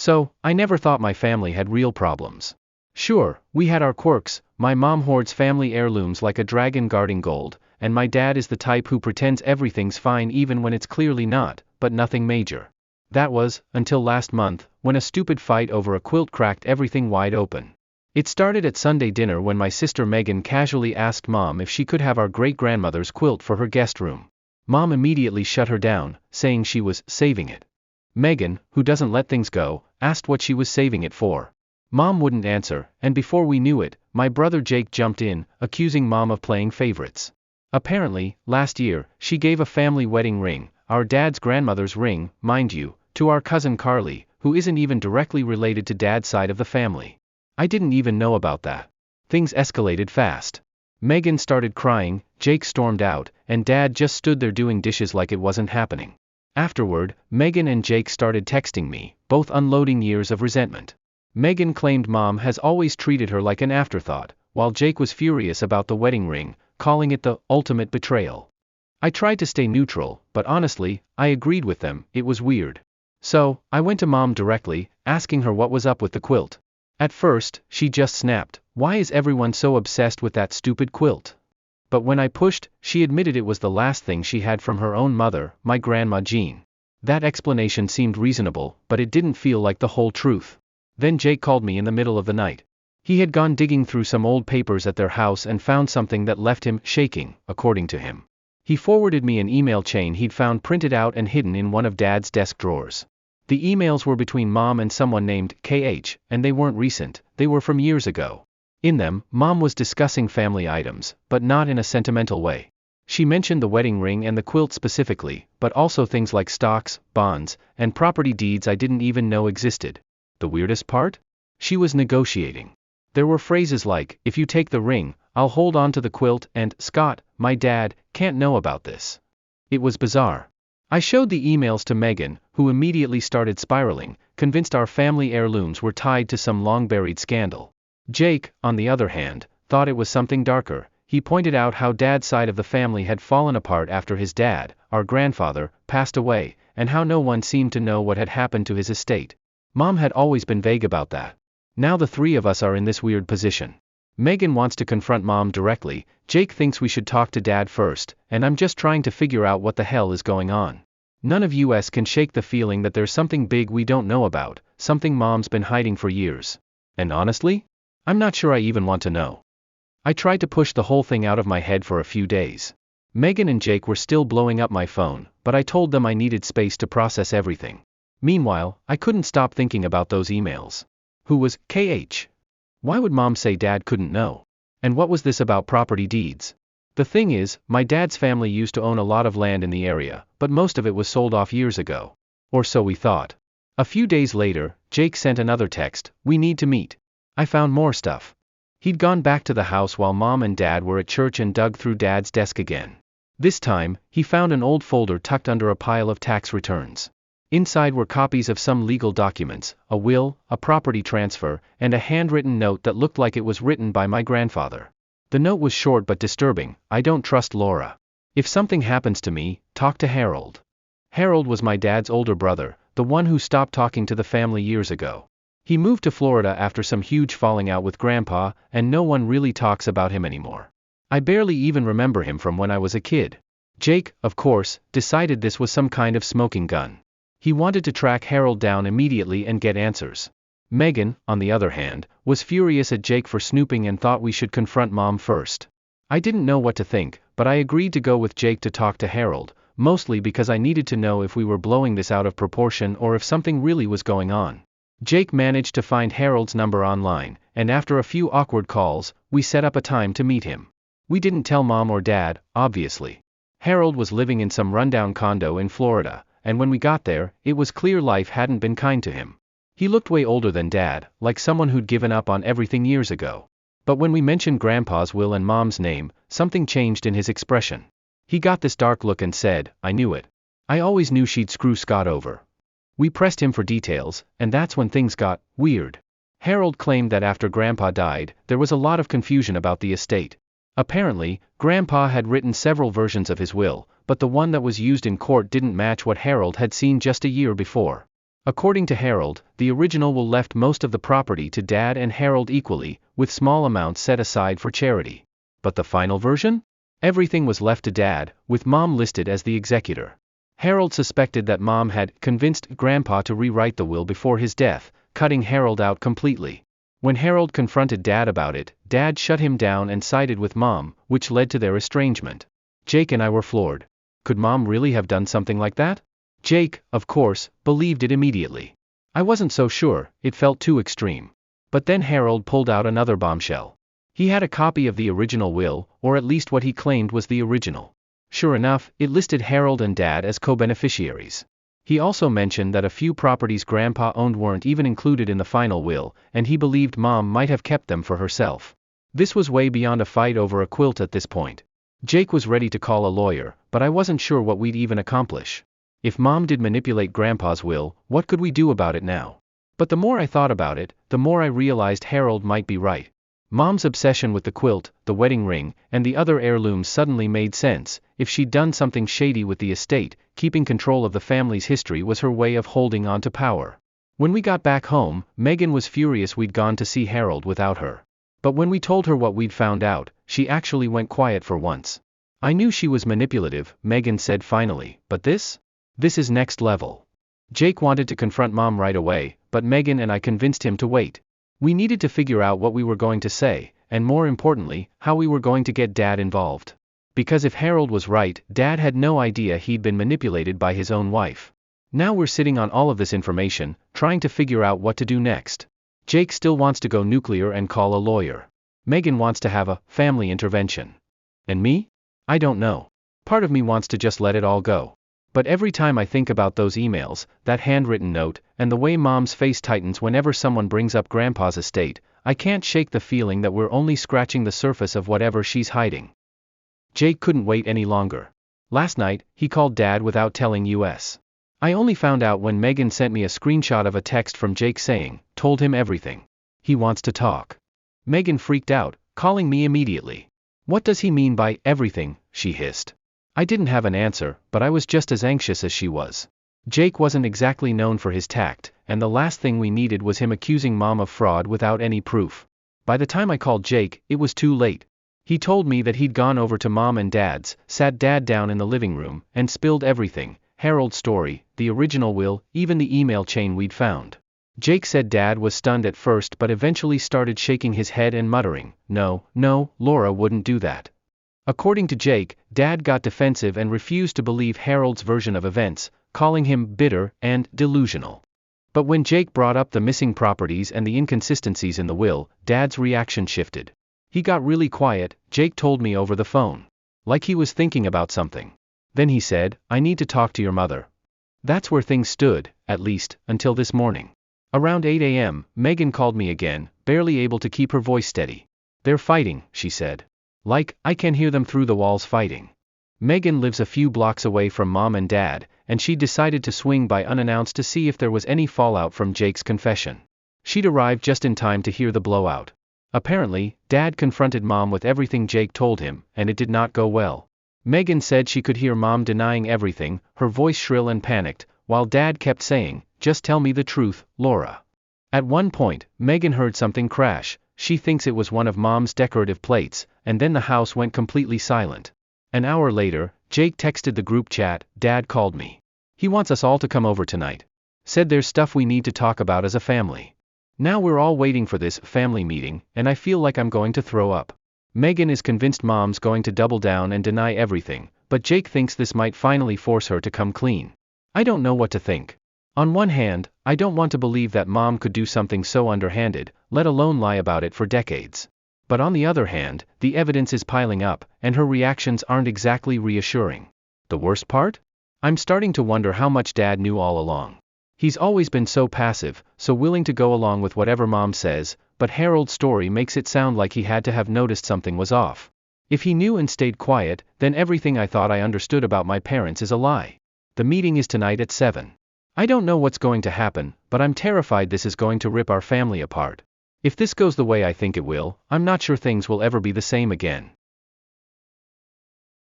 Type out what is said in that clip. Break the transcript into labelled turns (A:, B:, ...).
A: So, I never thought my family had real problems. Sure, we had our quirks. My mom hoards family heirlooms like a dragon guarding gold, and my dad is the type who pretends everything's fine even when it's clearly not, but nothing major. That was, until last month, when a stupid fight over a quilt cracked everything wide open. It started at Sunday dinner when my sister Megan casually asked Mom if she could have our great-grandmother's quilt for her guest room. Mom immediately shut her down, saying she was saving it. Megan, who doesn't let things go, asked what she was saving it for. Mom wouldn't answer, and before we knew it, my brother Jake jumped in, accusing Mom of playing favorites. Apparently, last year, she gave a family wedding ring, our dad's grandmother's ring, mind you, to our cousin Carly, who isn't even directly related to Dad's side of the family. I didn't even know about that. Things escalated fast. Megan started crying, Jake stormed out, and Dad just stood there doing dishes like it wasn't happening. Afterward, Megan and Jake started texting me, both unloading years of resentment. Megan claimed Mom has always treated her like an afterthought, while Jake was furious about the wedding ring, calling it the ultimate betrayal. I tried to stay neutral, but honestly, I agreed with them. It was weird. So, I went to Mom directly, asking her what was up with the quilt. At first, she just snapped, "Why is everyone so obsessed with that stupid quilt?" But when I pushed, she admitted it was the last thing she had from her own mother, my Grandma Jean. That explanation seemed reasonable, but it didn't feel like the whole truth. Then Jake called me in the middle of the night. He had gone digging through some old papers at their house and found something that left him shaking, according to him. He forwarded me an email chain he'd found printed out and hidden in one of Dad's desk drawers. The emails were between Mom and someone named KH, and they weren't recent, they were from years ago. In them, Mom was discussing family items, but not in a sentimental way. She mentioned the wedding ring and the quilt specifically, but also things like stocks, bonds, and property deeds I didn't even know existed. The weirdest part? She was negotiating. There were phrases like, "If you take the ring, I'll hold on to the quilt," and "Scott, my dad, can't know about this." It was bizarre. I showed the emails to Megan, who immediately started spiraling, convinced our family heirlooms were tied to some long-buried scandal. Jake, on the other hand, thought it was something darker. He pointed out how Dad's side of the family had fallen apart after his dad, our grandfather, passed away, and how no one seemed to know what had happened to his estate. Mom had always been vague about that. Now the three of us are in this weird position. Megan wants to confront Mom directly, Jake thinks we should talk to Dad first, and I'm just trying to figure out what the hell is going on. None of us can shake the feeling that there's something big we don't know about, something Mom's been hiding for years. And honestly, I'm not sure I even want to know. I tried to push the whole thing out of my head for a few days. Megan and Jake were still blowing up my phone, but I told them I needed space to process everything. Meanwhile, I couldn't stop thinking about those emails. Who was KH? Why would Mom say Dad couldn't know? And what was this about property deeds? The thing is, my dad's family used to own a lot of land in the area, but most of it was sold off years ago. Or so we thought. A few days later, Jake sent another text, "We need to meet." I found more stuff. He'd gone back to the house while Mom and Dad were at church and dug through Dad's desk again. This time, he found an old folder tucked under a pile of tax returns. Inside were copies of some legal documents, a will, a property transfer, and a handwritten note that looked like it was written by my grandfather. The note was short but disturbing. "I don't trust Laura. If something happens to me, talk to Harold." Harold was my dad's older brother, the one who stopped talking to the family years ago. He moved to Florida after some huge falling out with Grandpa, and no one really talks about him anymore. I barely even remember him from when I was a kid. Jake, of course, decided this was some kind of smoking gun. He wanted to track Harold down immediately and get answers. Megan, on the other hand, was furious at Jake for snooping and thought we should confront Mom first. I didn't know what to think, but I agreed to go with Jake to talk to Harold, mostly because I needed to know if we were blowing this out of proportion or if something really was going on. Jake managed to find Harold's number online, and after a few awkward calls, we set up a time to meet him. We didn't tell Mom or Dad, obviously. Harold was living in some rundown condo in Florida, and when we got there, it was clear life hadn't been kind to him. He looked way older than Dad, like someone who'd given up on everything years ago. But when we mentioned Grandpa's will and Mom's name, something changed in his expression. He got this dark look and said, "I knew it. I always knew she'd screw Scott over." We pressed him for details, and that's when things got weird. Harold claimed that after Grandpa died, there was a lot of confusion about the estate. Apparently, Grandpa had written several versions of his will, but the one that was used in court didn't match what Harold had seen just a year before. According to Harold, the original will left most of the property to Dad and Harold equally, with small amounts set aside for charity. But the final version? Everything was left to Dad, with Mom listed as the executor. Harold suspected that Mom had convinced Grandpa to rewrite the will before his death, cutting Harold out completely. When Harold confronted Dad about it, Dad shut him down and sided with Mom, which led to their estrangement. Jake and I were floored. Could Mom really have done something like that? Jake, of course, believed it immediately. I wasn't so sure, it felt too extreme. But then Harold pulled out another bombshell. He had a copy of the original will, or at least what he claimed was the original. Sure enough, it listed Harold and Dad as co-beneficiaries. He also mentioned that a few properties Grandpa owned weren't even included in the final will, and he believed Mom might have kept them for herself. This was way beyond a fight over a quilt at this point. Jake was ready to call a lawyer, but I wasn't sure what we'd even accomplish. If Mom did manipulate Grandpa's will, what could we do about it now? But the more I thought about it, the more I realized Harold might be right. Mom's obsession with the quilt, the wedding ring, and the other heirlooms suddenly made sense. If she'd done something shady with the estate, keeping control of the family's history was her way of holding on to power. When we got back home, Megan was furious we'd gone to see Harold without her. But when we told her what we'd found out, she actually went quiet for once. I knew she was manipulative, Megan said finally, but this is next level. Jake wanted to confront Mom right away, but Megan and I convinced him to wait. We needed to figure out what we were going to say, and more importantly, how we were going to get Dad involved. Because if Harold was right, Dad had no idea he'd been manipulated by his own wife. Now we're sitting on all of this information, trying to figure out what to do next. Jake still wants to go nuclear and call a lawyer. Megan wants to have a family intervention. And me? I don't know. Part of me wants to just let it all go. But every time I think about those emails, that handwritten note, and the way Mom's face tightens whenever someone brings up Grandpa's estate, I can't shake the feeling that we're only scratching the surface of whatever she's hiding. Jake couldn't wait any longer. Last night, he called Dad without telling us. I only found out when Megan sent me a screenshot of a text from Jake saying, "Told him everything. He wants to talk." Megan freaked out, calling me immediately. "What does he mean by everything?" she hissed. I didn't have an answer, but I was just as anxious as she was. Jake wasn't exactly known for his tact, and the last thing we needed was him accusing Mom of fraud without any proof. By the time I called Jake, it was too late. He told me that he'd gone over to Mom and Dad's, sat Dad down in the living room, and spilled everything: Harold's story, the original will, even the email chain we'd found. Jake said Dad was stunned at first but eventually started shaking his head and muttering, No, Laura wouldn't do that." According to Jake, Dad got defensive and refused to believe Harold's version of events, calling him bitter and delusional. But when Jake brought up the missing properties and the inconsistencies in the will, Dad's reaction shifted. He got really quiet, Jake told me over the phone. Like he was thinking about something. Then he said, "I need to talk to your mother." That's where things stood, at least, until this morning. Around 8 a.m., Megan called me again, barely able to keep her voice steady. "They're fighting," she said. "Like, I can hear them through the walls fighting." Megan lives a few blocks away from Mom and Dad, and she decided to swing by unannounced to see if there was any fallout from Jake's confession. She'd arrived just in time to hear the blowout. Apparently, Dad confronted Mom with everything Jake told him, and it did not go well. Megan said she could hear Mom denying everything, her voice shrill and panicked, while Dad kept saying, "Just tell me the truth, Laura." At one point, Megan heard something crash. She thinks it was one of Mom's decorative plates, and then the house went completely silent. An hour later, Jake texted the group chat, "Dad called me. He wants us all to come over tonight. Said there's stuff we need to talk about as a family." Now we're all waiting for this family meeting, and I feel like I'm going to throw up. Megan is convinced Mom's going to double down and deny everything, but Jake thinks this might finally force her to come clean. I don't know what to think. On one hand, I don't want to believe that Mom could do something so underhanded, let alone lie about it for decades. But on the other hand, the evidence is piling up, and her reactions aren't exactly reassuring. The worst part? I'm starting to wonder how much Dad knew all along. He's always been so passive, so willing to go along with whatever Mom says, but Harold's story makes it sound like he had to have noticed something was off. If he knew and stayed quiet, then everything I thought I understood about my parents is a lie. The meeting is tonight at 7. I don't know what's going to happen, but I'm terrified this is going to rip our family apart. If this goes the way I think it will, I'm not sure things will ever be the same again.